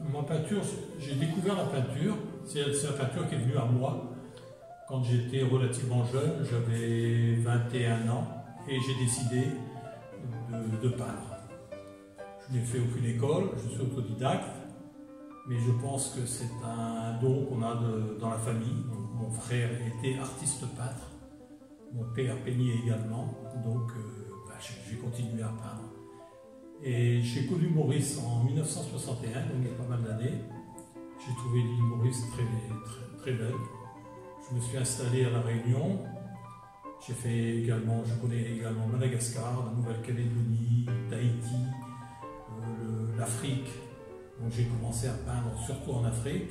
Ma peinture, j'ai découvert la peinture, c'est la peinture qui est venue à moi quand j'étais relativement jeune, j'avais 21 ans et j'ai décidé de peindre. Je n'ai fait aucune école, je suis autodidacte, mais je pense que c'est un don qu'on a dans la famille. Mon frère était artiste peintre, mon père peignait également, donc j'ai continué à peindre. Et j'ai connu Maurice en 1961, donc il y a pas mal d'années. J'ai trouvé l'île Maurice très belle. Je me suis installé à La Réunion. Je connais également Madagascar, la Nouvelle-Calédonie, Tahiti, l'Afrique. Donc j'ai commencé à peindre surtout en Afrique,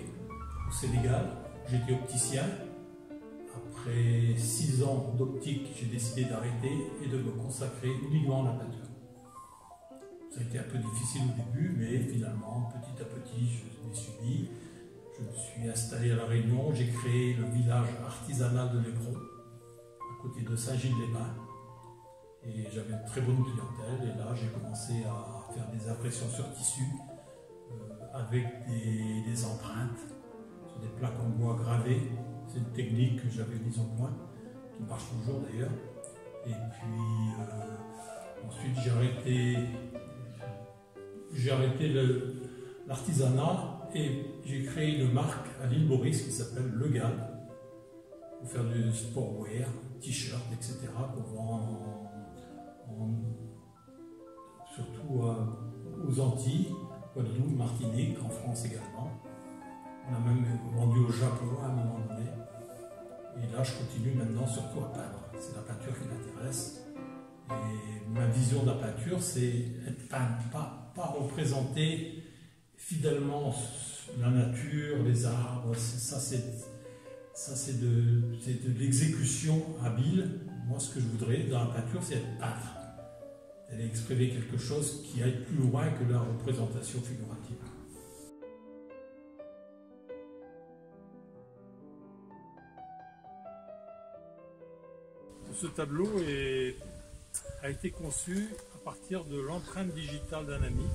au Sénégal. J'étais opticien. Après 6 ans d'optique, j'ai décidé d'arrêter et de me consacrer uniquement à la peinture. Ça a été un peu difficile au début, mais finalement, petit à petit, je m'y suis mis. Je me suis installé à La Réunion, j'ai créé le village artisanal de l'Éperon, à côté de Saint-Gilles-les-Bains. Et j'avais une très bonne clientèle, et là, j'ai commencé à faire des impressions sur tissu, avec des empreintes, sur des plaques en bois gravées. C'est une technique que j'avais mise au point, qui marche toujours d'ailleurs. Et puis, ensuite, j'ai arrêté l'artisanat et j'ai créé une marque à l'île Maurice qui s'appelle Le Gal pour faire du sportwear, t-shirt, etc. qu'on vend surtout aux Antilles, Guadeloupe, Martinique, en France également. On a même vendu au Japon à un moment donné. Et là, je continue maintenant surtout à peindre. C'est la peinture qui m'intéresse. Et ma vision de la peinture, c'est être peintre, pas représenter fidèlement la nature, les arbres. Ça, c'est de l'exécution habile. Moi, ce que je voudrais dans la peinture, c'est être peintre. C'est exprimer quelque chose qui aille plus loin que la représentation figurative. Ce tableau a été conçu à partir de l'empreinte digitale d'un ami.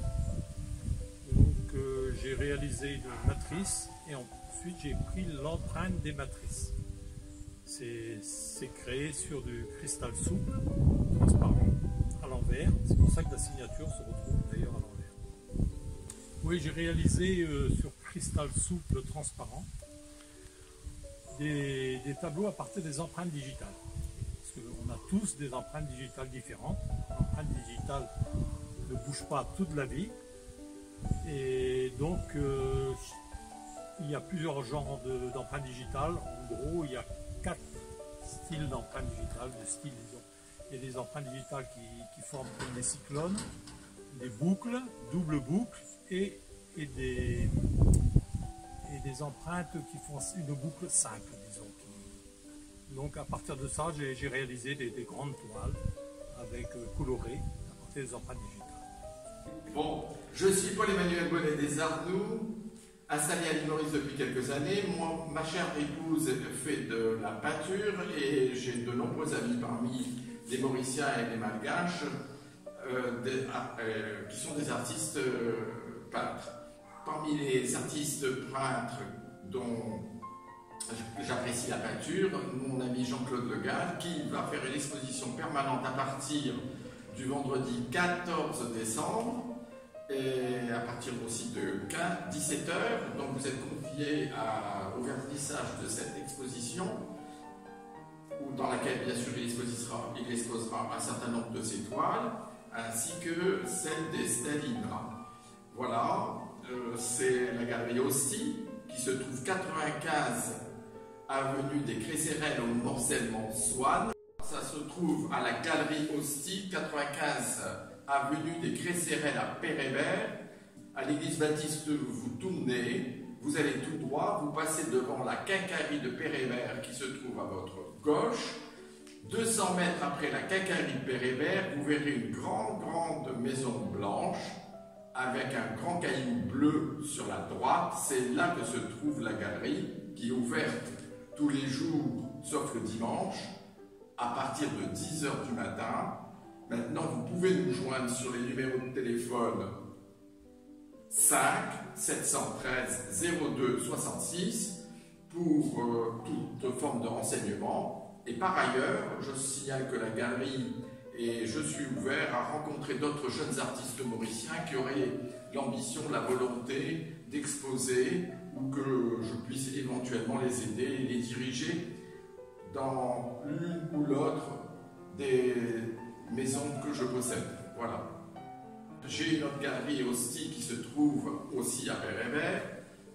Donc j'ai réalisé une matrice et ensuite j'ai pris l'empreinte des matrices. C'est créé sur du cristal souple, transparent, à l'envers. C'est pour ça que la signature se retrouve d'ailleurs à l'envers. Oui, j'ai réalisé sur cristal souple transparent des tableaux à partir des empreintes digitales. On a tous des empreintes digitales différentes. L'empreinte digitale ne bouge pas toute la vie. Et donc, il y a plusieurs genres d'empreintes digitales. En gros, il y a 4 styles d'empreintes digitales. Il y a des empreintes digitales qui forment des cyclones, des boucles, doubles boucles et des empreintes qui font une boucle simple, disons. Donc à partir de ça, j'ai réalisé des grandes toiles avec colorées à partir des empreintes digitales. Bon, je suis Paul-Emmanuel Bonnet des Arnoux, installé à l'île Maurice depuis quelques années. Moi, ma chère épouse fait de la peinture et j'ai de nombreux amis parmi les Mauriciens et les Malgaches qui sont des artistes peintres. Parmi les artistes peintres dont j'apprécie la peinture, mon ami Jean-Claude Le Gal, qui va faire une exposition permanente à partir du vendredi 14 décembre et à partir aussi de 17h. Donc vous êtes conviés au vernissage de cette exposition, dans laquelle bien sûr il exposera un certain nombre de ses toiles, ainsi que celle des Stalina. Voilà, c'est la galerie Hostie, qui se trouve 95 avenue des Cresserelles au Morcellement-Swann. Ça se trouve à la galerie Hostie, 95 avenue des Cresserelles à Pérébert. À l'église baptiste, vous tournez, vous allez tout droit, vous passez devant la quincaillerie de Pérébert qui se trouve à votre gauche. 200 mètres après la quincaillerie de Pérébert, vous verrez une grande maison blanche avec un grand caillou bleu sur la droite. C'est là que se trouve la galerie, qui est ouverte tous les jours, sauf le dimanche, à partir de 10h du matin. Maintenant, vous pouvez nous joindre sur les numéros de téléphone 5 713 02 66 pour toute forme de renseignement. Et par ailleurs, je signale que la galerie et je suis ouvert à rencontrer d'autres jeunes artistes mauriciens qui auraient l'ambition, la volonté d'exposer ou que je puisse éventuellement les aider et les diriger dans l'une ou l'autre des maisons que je possède. Voilà. J'ai une autre galerie aussi qui se trouve aussi à Père-Hébert,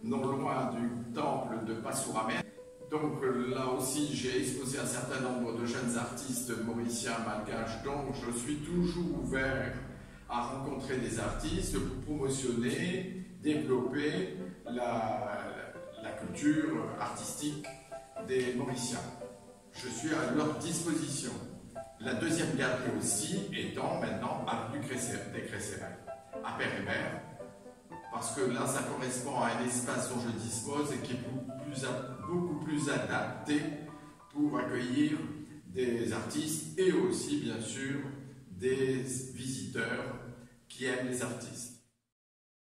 non loin du temple de Passouramère. Donc là aussi, j'ai exposé un certain nombre de jeunes artistes mauriciens, malgaches, donc je suis toujours ouvert à rencontrer des artistes pour promotionner, développer la culture artistique des Mauriciens. Je suis à leur disposition. La deuxième galerie aussi étant maintenant avenue des Cresserelles, à Père-Hébert, parce que là, ça correspond à un espace dont je dispose et qui est beaucoup plus adapté pour accueillir des artistes et aussi, bien sûr, des visiteurs qui aiment les artistes.